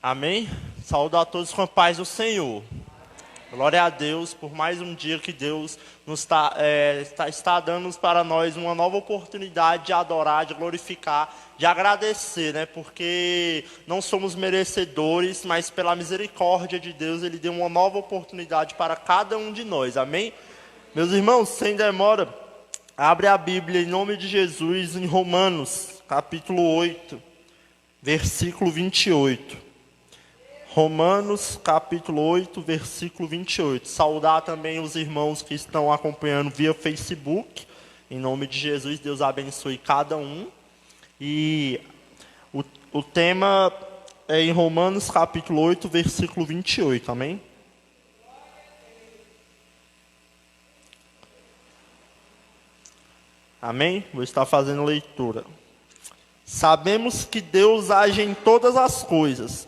Amém? Saúdo a todos com a paz do Senhor. Glória a Deus por mais um dia que Deus nos está dando para nós uma nova oportunidade de adorar, de glorificar, de agradecer, né? Porque não somos merecedores, mas pela misericórdia de Deus, Ele deu uma nova oportunidade para cada um de nós. Amém? Meus irmãos, sem demora, abre a Bíblia em nome de Jesus em Romanos, capítulo 8, versículo 28. Romanos, capítulo 8, versículo 28. Saudar também os irmãos que estão acompanhando via Facebook. Em nome de Jesus, Deus abençoe cada um. E o tema é em Romanos, capítulo 8, versículo 28. Amém? Amém? Vou estar fazendo leitura. Sabemos que Deus age em todas as coisas.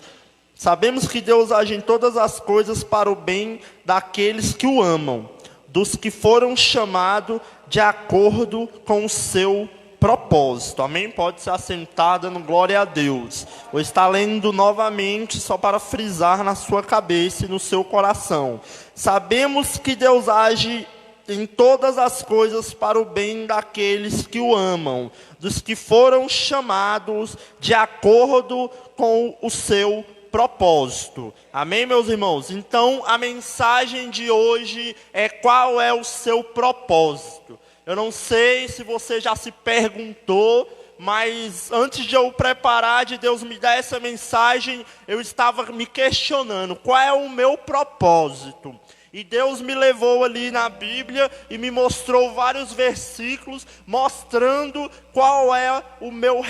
Sabemos que Deus age em todas as coisas para o bem daqueles que o amam, dos que foram chamados de acordo com o seu propósito. Amém? Pode se assentar dando glória a Deus. Vou estar lendo novamente só para frisar na sua cabeça e no seu coração. Sabemos que Deus age em todas as coisas para o bem daqueles que o amam, dos que foram chamados de acordo com o seu propósito. Amém, meus irmãos? Então, a mensagem de hoje é: qual é o seu propósito? Eu não sei se você já se perguntou, mas antes de eu preparar, de Deus me dar essa mensagem, eu estava me questionando: qual é o meu propósito? E Deus me levou ali na Bíblia e me mostrou vários versículos mostrando qual é o meu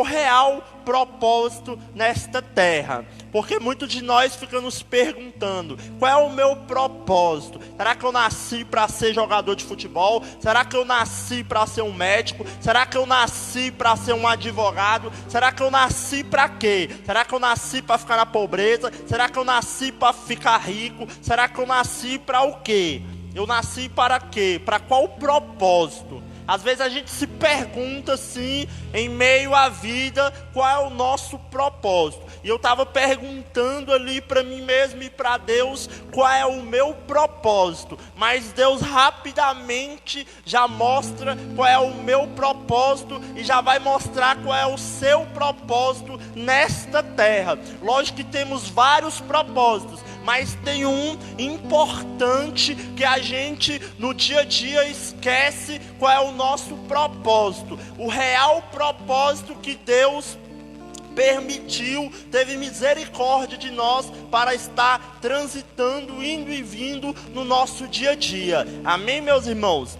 real propósito nesta terra. Porque muitos de nós ficam nos perguntando: qual é o meu propósito? Será que eu nasci para ser jogador de futebol? Será que eu nasci para ser um médico? Será que eu nasci para ser um advogado? Será que eu nasci para quê? Será que eu nasci para ficar na pobreza? Será que eu nasci para ficar rico? Será que eu nasci para o quê? Eu nasci para quê? Para qual propósito? Às vezes a gente se pergunta assim, em meio à vida, qual é o nosso propósito. E eu estava perguntando ali para mim mesmo e para Deus, qual é o meu propósito. Mas Deus rapidamente já mostra qual é o meu propósito e já vai mostrar qual é o seu propósito nesta terra. Lógico que temos vários propósitos, mas tem um importante que a gente no dia a dia esquece: qual é o nosso propósito. O real propósito que Deus permitiu, teve misericórdia de nós para estar transitando, indo e vindo no nosso dia a dia. Amém, meus irmãos?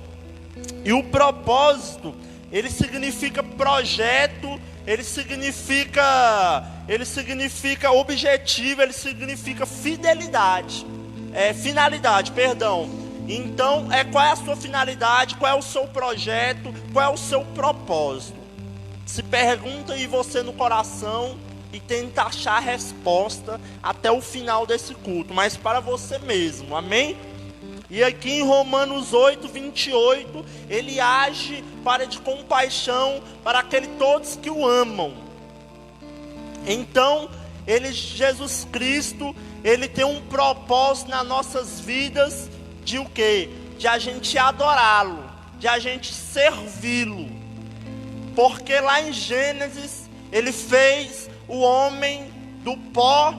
E o propósito, ele significa projeto, ele significa objetivo, ele significa finalidade. Então, qual é a sua finalidade, qual é o seu projeto, qual é o seu propósito? Se pergunta aí você no coração e tenta achar a resposta até o final desse culto, mas para você mesmo, amém? E aqui em Romanos 8, 28, ele age de compaixão para aqueles todos que o amam. Então, Jesus Cristo, ele tem um propósito nas nossas vidas de o quê? De a gente adorá-lo, de a gente servi-lo. Porque lá em Gênesis, ele fez o homem do pó,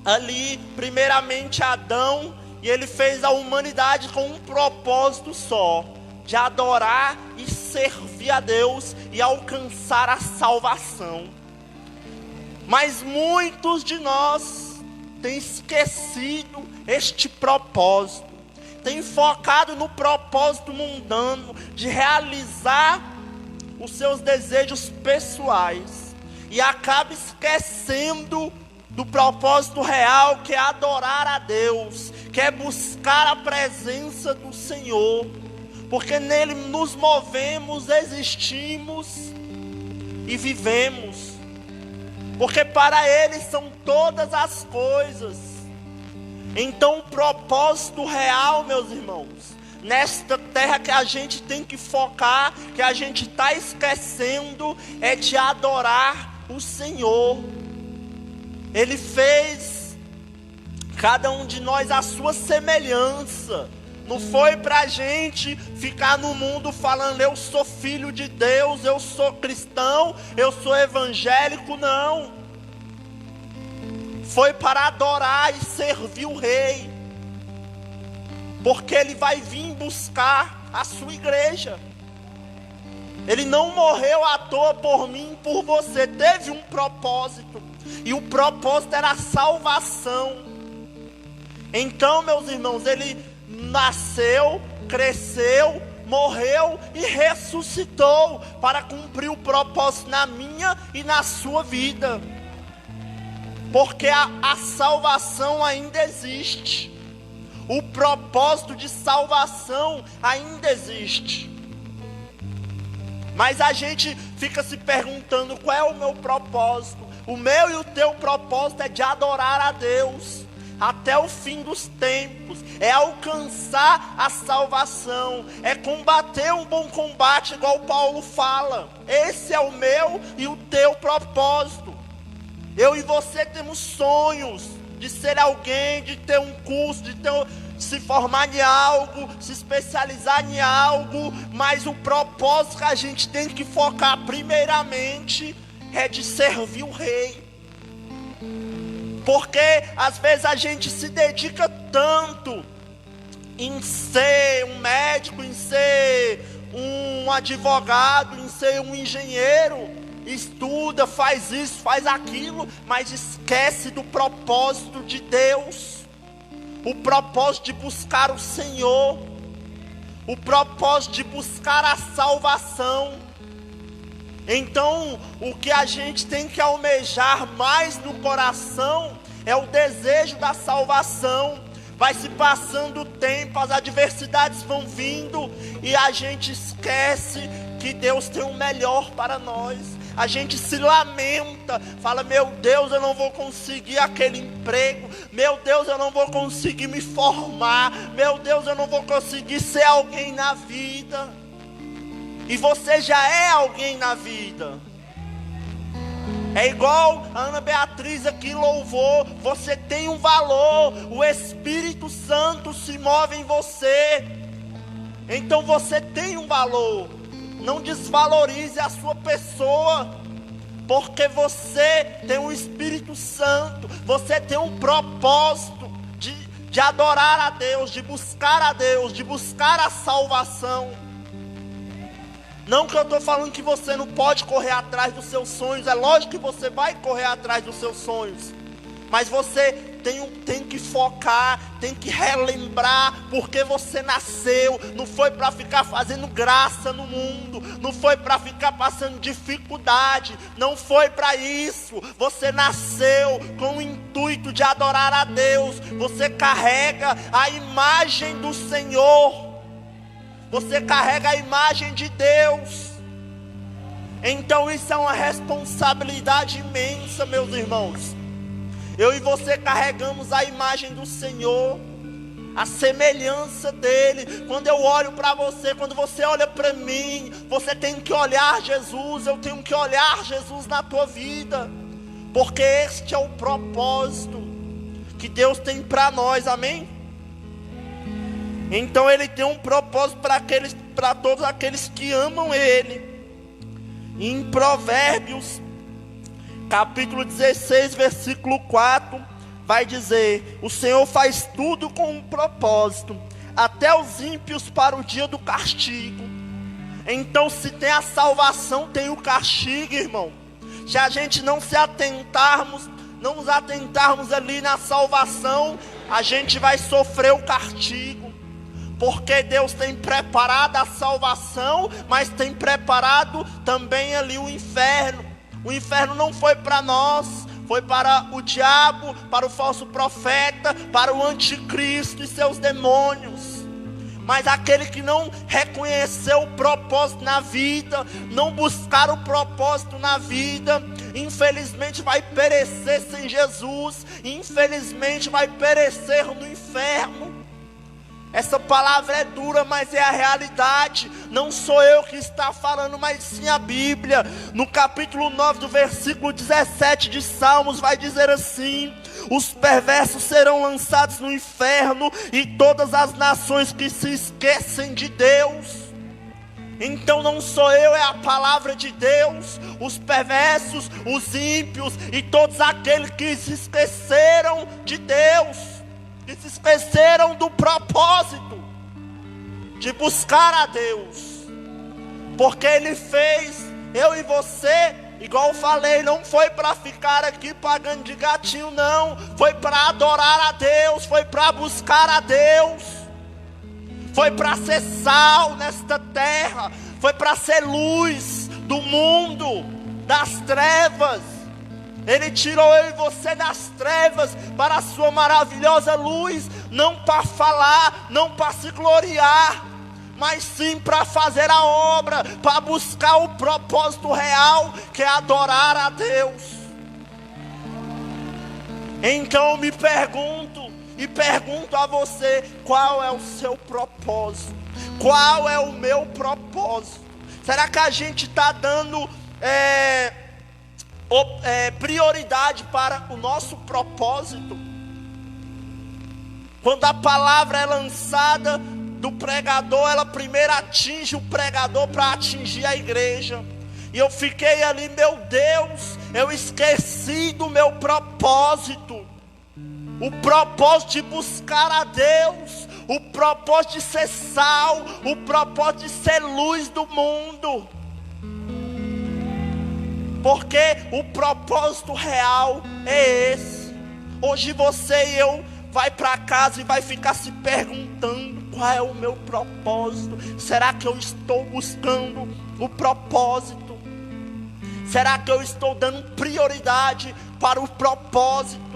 ali, primeiramente Adão, e ele fez a humanidade com um propósito só: de adorar e servir a Deus e alcançar a salvação. Mas muitos de nós têm esquecido este propósito, têm focado no propósito mundano de realizar os seus desejos pessoais e acaba esquecendo do propósito real, que é adorar a Deus, que é buscar a presença do Senhor, porque nele nos movemos, existimos e vivemos, porque para ele são todas as coisas. Então o propósito real, meus irmãos, nesta terra que a gente tem que focar, que a gente está esquecendo, é de adorar o Senhor. Ele fez cada um de nós à sua semelhança. Não foi para a gente ficar no mundo falando: eu sou filho de Deus, eu sou cristão, eu sou evangélico. Não. Foi para adorar e servir o Rei. Porque Ele vai vir buscar a sua igreja. Ele não morreu à toa por mim e por você. Teve um propósito. E o propósito era a salvação. Então, meus irmãos, Ele nasceu, cresceu, morreu e ressuscitou para cumprir o propósito na minha e na sua vida. Porque a salvação ainda existe. O propósito de salvação ainda existe. Mas a gente fica se perguntando: qual é o meu propósito? O meu e o teu propósito é de adorar a Deus até o fim dos tempos, é alcançar a salvação, é combater um bom combate, igual Paulo fala. Esse é o meu e o teu propósito. Eu e você temos sonhos de ser alguém, de ter um curso, de se formar em algo, se especializar em algo, mas o propósito que a gente tem que focar primeiramente é de servir o Rei. Porque às vezes a gente se dedica tanto em ser um médico, em ser um advogado, em ser um engenheiro, estuda, faz isso, faz aquilo, mas esquece do propósito de Deus, o propósito de buscar o Senhor, o propósito de buscar a salvação. Então, o que a gente tem que almejar mais no coração é o desejo da salvação. Vai se passando o tempo, as adversidades vão vindo e a gente esquece que Deus tem o melhor para nós. A gente se lamenta, fala: meu Deus, eu não vou conseguir aquele emprego, meu Deus, eu não vou conseguir me formar, meu Deus, eu não vou conseguir ser alguém na vida. E você já é alguém na vida. É igual a Ana Beatriz aqui louvou: você tem um valor, o Espírito Santo se move em você. Então você tem um valor. Não desvalorize a sua pessoa, porque você tem um Espírito Santo, você tem um propósito de adorar a Deus, de buscar a Deus, de buscar a salvação. Não que eu estou falando que você não pode correr atrás dos seus sonhos. É lógico que você vai correr atrás dos seus sonhos, mas você tem que focar, tem que relembrar porque você nasceu. Não foi para ficar fazendo graça no mundo, não foi para ficar passando dificuldade, não foi para isso. Você nasceu com o intuito de adorar a Deus. Você carrega a imagem do Senhor, você carrega a imagem de Deus. Então isso é uma responsabilidade imensa, meus irmãos. Eu e você carregamos a imagem do Senhor, a semelhança dele. Quando eu olho para você, quando você olha para mim, você tem que olhar Jesus. Eu tenho que olhar Jesus na tua vida, porque este é o propósito que Deus tem para nós, amém? Então Ele tem um propósito para todos aqueles que amam Ele. Em Provérbios capítulo 16, versículo 4, vai dizer: o Senhor faz tudo com um propósito, até os ímpios para o dia do castigo. Então, se tem a salvação, tem o castigo, irmão. Se a gente não nos atentarmos ali na salvação, a gente vai sofrer o castigo. Porque Deus tem preparado a salvação, mas tem preparado também ali o inferno. O inferno não foi para nós, foi para o diabo, para o falso profeta, para o anticristo e seus demônios. Mas aquele que não reconheceu o propósito na vida, não buscar o propósito na vida, infelizmente vai perecer sem Jesus, infelizmente vai perecer no inferno. Essa palavra é dura, mas é a realidade. Não sou eu que está falando, mas sim a Bíblia. No capítulo 9 do versículo 17 de Salmos vai dizer assim: os perversos serão lançados no inferno, e todas as nações que se esquecem de Deus. Então não sou eu, é a palavra de Deus. Os perversos, os ímpios e todos aqueles que se esqueceram de Deus, que se esqueceram do propósito de buscar a Deus. Porque Ele fez eu e você, igual eu falei, não foi para ficar aqui pagando de gatinho, não. Foi para adorar a Deus, foi para buscar a Deus. Foi para ser sal nesta terra, foi para ser luz do mundo, das trevas. Ele tirou eu e você das trevas para a sua maravilhosa luz, não para falar, não para se gloriar, mas sim para fazer a obra, para buscar o propósito real, que é adorar a Deus. Então eu me pergunto, e pergunto a você: qual é o seu propósito? Qual é o meu propósito? Será que a gente está dando prioridade para o nosso propósito? Quando a palavra é lançada do pregador, ela primeiro atinge o pregador para atingir a igreja. E eu fiquei ali, meu Deus, eu esqueci do meu propósito. O propósito de buscar a Deus, o propósito de ser sal, o propósito de ser luz do mundo. Porque o propósito real é esse. Hoje você e eu vai para casa e vai ficar se perguntando: qual é o meu propósito? Será que eu estou buscando o propósito? Será que eu estou dando prioridade para o propósito?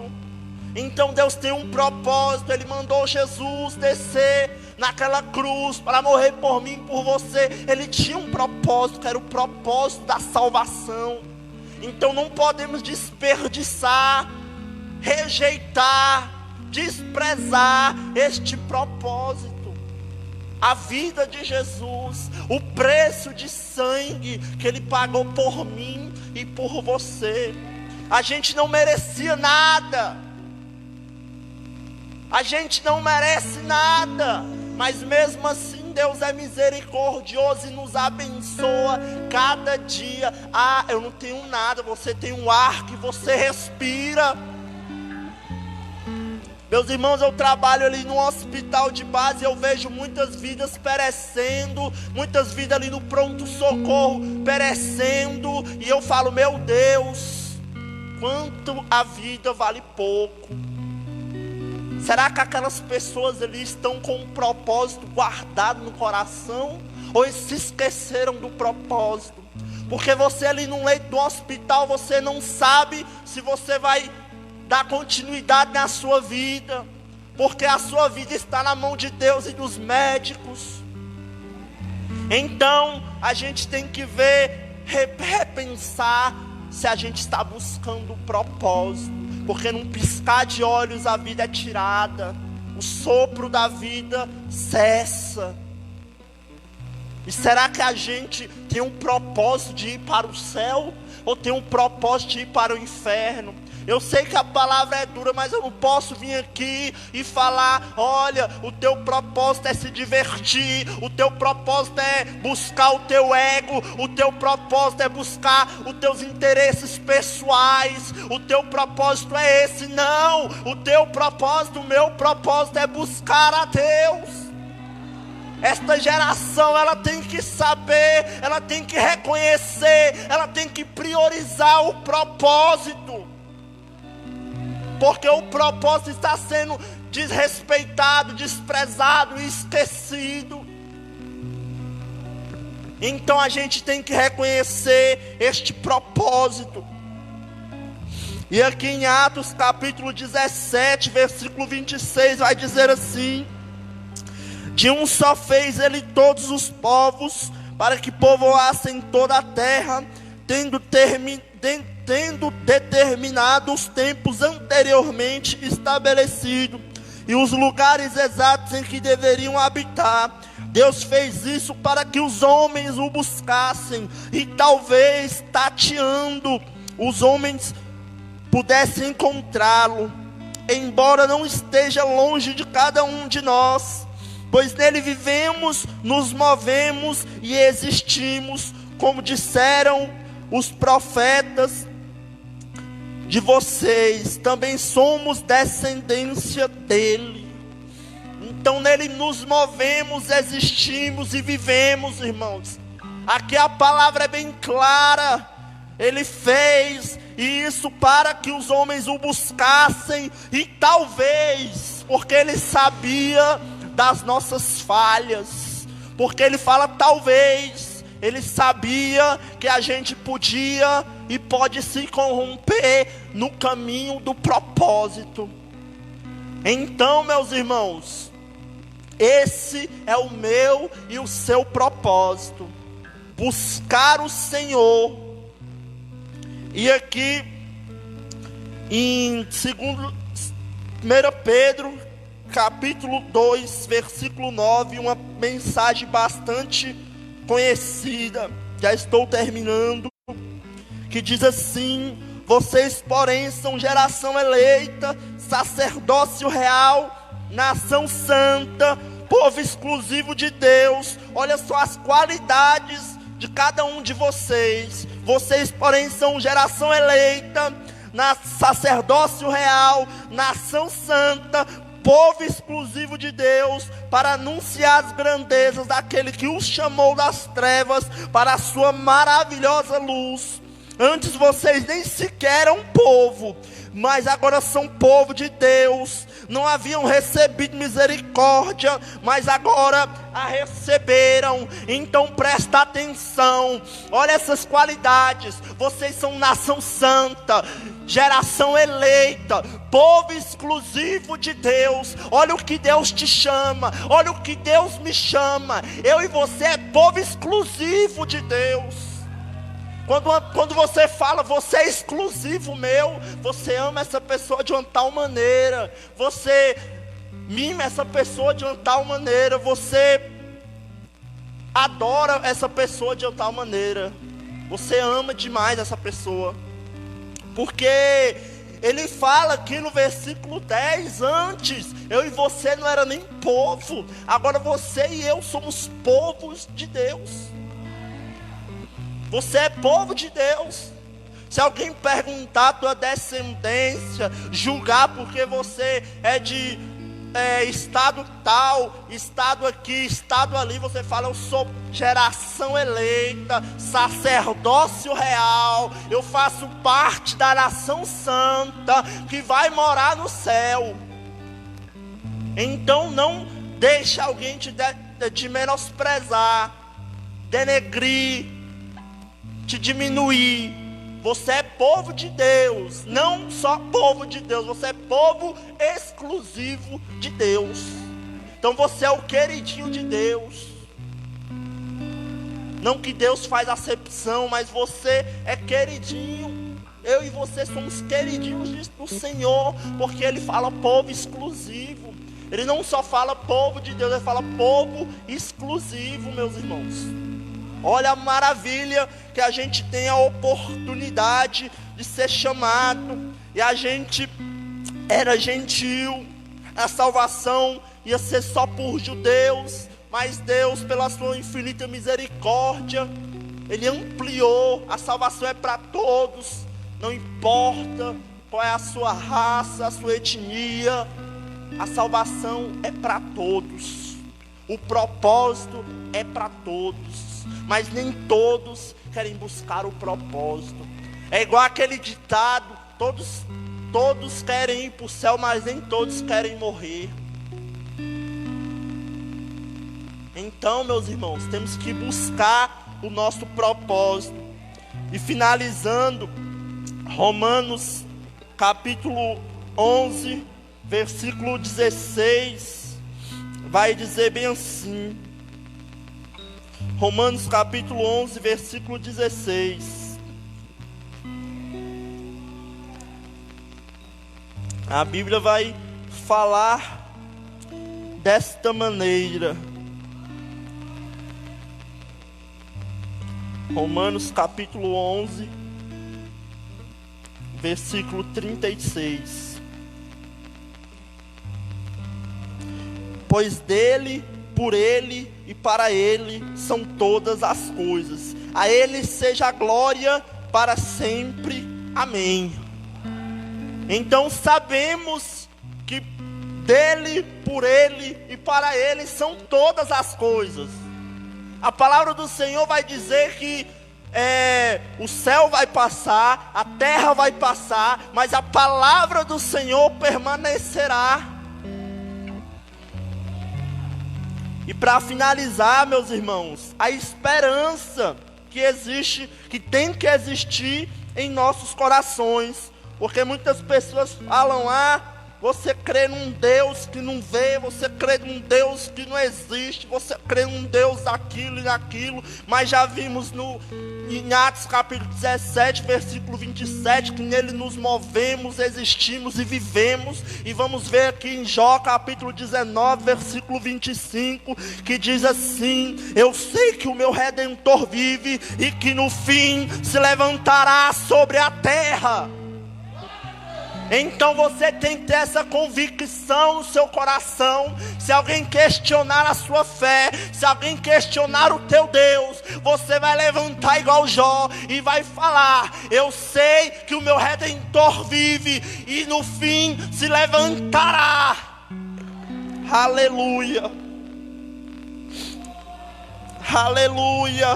Então Deus tem um propósito. Ele mandou Jesus descer naquela cruz para morrer por mim e por você. Ele tinha um propósito, que era o propósito da salvação. Então não podemos desperdiçar, rejeitar, desprezar este propósito. A vida de Jesus, o preço de sangue que Ele pagou por mim e por você. A gente não merecia nada. A gente não merece nada, mas mesmo assim Deus é misericordioso e nos abençoa cada dia. Ah, eu não tenho nada, você tem um ar que você respira. Meus irmãos, eu trabalho ali no hospital de base, eu vejo muitas vidas perecendo, muitas vidas ali no pronto-socorro perecendo, e eu falo: meu Deus, quanto a vida vale pouco. Será que aquelas pessoas ali estão com um propósito guardado no coração? Ou se esqueceram do propósito? Porque você ali no leito do hospital, você não sabe se você vai dar continuidade na sua vida. Porque a sua vida está na mão de Deus e dos médicos. Então a gente tem que ver, repensar se a gente está buscando o propósito. Porque num piscar de olhos a vida é tirada, o sopro da vida cessa. E será que a gente tem um propósito de ir para o céu? Ou tem um propósito de ir para o inferno? Eu sei que a palavra é dura, mas eu não posso vir aqui e falar: olha, o teu propósito é se divertir, o teu propósito é buscar o teu ego, o teu propósito é buscar os teus interesses pessoais, o teu propósito é esse. Não, o teu propósito, o meu propósito é buscar a Deus. Esta geração, ela tem que saber, ela tem que reconhecer, ela tem que priorizar o propósito. Porque o propósito está sendo desrespeitado, desprezado e esquecido. Então a gente tem que reconhecer este propósito. E aqui em Atos capítulo 17, versículo 26, vai dizer assim: de um só fez Ele todos os povos, para que povoassem toda a terra, tendo determinado os tempos anteriormente estabelecidos, e os lugares exatos em que deveriam habitar. Deus fez isso para que os homens o buscassem, e talvez, tateando, os homens pudessem encontrá-lo, embora não esteja longe de cada um de nós, pois nele vivemos, nos movemos e existimos, como disseram os profetas de vocês, também somos descendência dele. Então nele nos movemos, existimos e vivemos, irmãos. Aqui a palavra é bem clara. Ele fez isso para que os homens o buscassem, e talvez, porque ele sabia das nossas falhas, porque ele fala talvez, ele sabia que a gente podia e pode se corromper no caminho do propósito. Então, meus irmãos, esse é o meu e o seu propósito: buscar o Senhor. E aqui em 1 Pedro capítulo 2, versículo 9, uma mensagem bastante conhecida, já estou terminando, que diz assim: vocês porém são geração eleita, sacerdócio real, nação santa, povo exclusivo de Deus. Olha só as qualidades de cada um de vocês. Vocês porém são geração eleita, sacerdócio real, nação santa, povo exclusivo de Deus, para anunciar as grandezas daquele que os chamou das trevas para a sua maravilhosa luz. Antes vocês nem sequer eram povo, mas agora são povo de Deus. Não haviam recebido misericórdia, mas agora a receberam. Então presta atenção, olha essas qualidades. Vocês são nação santa, geração eleita, povo exclusivo de Deus. Olha o que Deus te chama, olha o que Deus me chama. Eu e você é povo exclusivo de Deus. Quando você fala, você é exclusivo meu, você ama essa pessoa de uma tal maneira, você mima essa pessoa de uma tal maneira, você adora essa pessoa de uma tal maneira, você ama demais essa pessoa. Porque ele fala aqui no versículo 10, antes eu e você não era nem povo, agora você e eu somos povos de Deus. Você é povo de Deus. Se alguém perguntar a tua descendência, julgar porque você é de estado tal, estado aqui, estado ali, você fala: eu sou geração eleita, sacerdócio real, eu faço parte da nação santa que vai morar no céu. Então não deixe alguém te menosprezar, denegrir, te diminuir. Você é povo de Deus, não só povo de Deus, você é povo exclusivo de Deus. Então você é o queridinho de Deus. Não que Deus faz acepção, mas você é queridinho. Eu e você somos queridinhos do Senhor, porque Ele fala povo exclusivo. Ele não só fala povo de Deus, Ele fala povo exclusivo, meus irmãos. Olha a maravilha que a gente tem a oportunidade de ser chamado. E a gente era gentil, a salvação ia ser só por judeus, mas Deus, pela sua infinita misericórdia, Ele ampliou. A salvação é para todos, não importa qual é a sua raça, a sua etnia, a salvação é para todos. O propósito é para todos. Mas nem todos querem buscar o propósito. É igual aquele ditado: todos querem ir para o céu, mas nem todos querem morrer. Então, meus irmãos, temos que buscar o nosso propósito. E finalizando, Romanos capítulo 11, versículo 16, vai dizer bem assim. Romanos capítulo 11, versículo 16. A Bíblia vai falar desta maneira. Romanos capítulo 11, versículo 36. Pois dele, por ele e para ele são todas as coisas. A ele seja a glória para sempre. Amém. Então sabemos que dele, por ele e para ele são todas as coisas. A palavra do Senhor vai dizer que o céu vai passar, a terra vai passar, mas a palavra do Senhor permanecerá. E para finalizar, meus irmãos, a esperança que existe, que tem que existir em nossos corações, porque muitas pessoas falam: você crê num Deus que não vê, você crê num Deus que não existe, você crê num Deus daquilo e daquilo, mas já vimos em Atos capítulo 17, versículo 27, que nele nos movemos, existimos e vivemos. E vamos ver aqui em Jó capítulo 19, versículo 25, que diz assim: eu sei que o meu Redentor vive e que no fim se levantará sobre a terra. Então você tem que ter essa convicção no seu coração. Se alguém questionar a sua fé, se alguém questionar o teu Deus, você vai levantar igual Jó e vai falar: eu sei que o meu Redentor vive e no fim se levantará. Aleluia. Aleluia.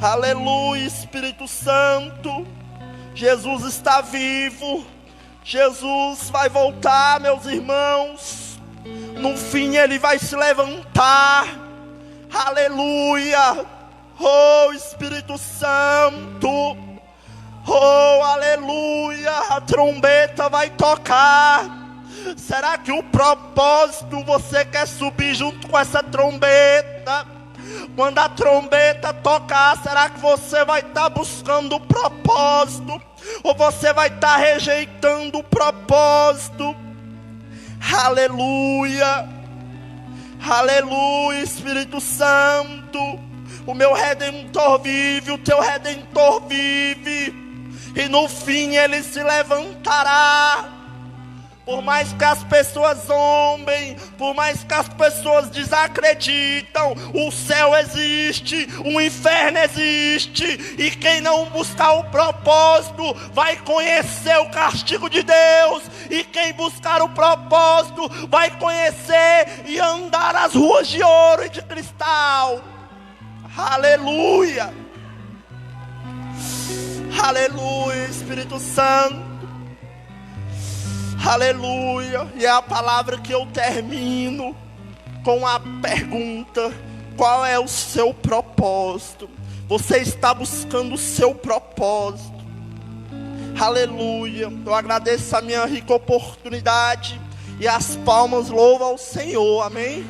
Aleluia, Espírito Santo. Jesus está vivo. Jesus vai voltar, meus irmãos. No fim ele vai se levantar. Aleluia. Oh, Espírito Santo. Oh, aleluia. A trombeta vai tocar. Será que o propósito, você quer subir junto com essa trombeta? Quando a trombeta tocar, será que você vai estar buscando o propósito? Ou você vai estar rejeitando o propósito? Aleluia. Aleluia, Espírito Santo. O meu Redentor vive, o teu Redentor vive. E no fim ele se levantará. Por mais que as pessoas zombem, por mais que as pessoas desacreditam, o céu existe, o inferno existe. E quem não buscar o propósito vai conhecer o castigo de Deus. E quem buscar o propósito vai conhecer e andar nas ruas de ouro e de cristal. Aleluia. Aleluia, Espírito Santo. Aleluia. E é a palavra que eu termino com a pergunta: qual é o seu propósito? Você está buscando o seu propósito? Aleluia. Eu agradeço a minha rica oportunidade e as palmas louvam ao Senhor. Amém.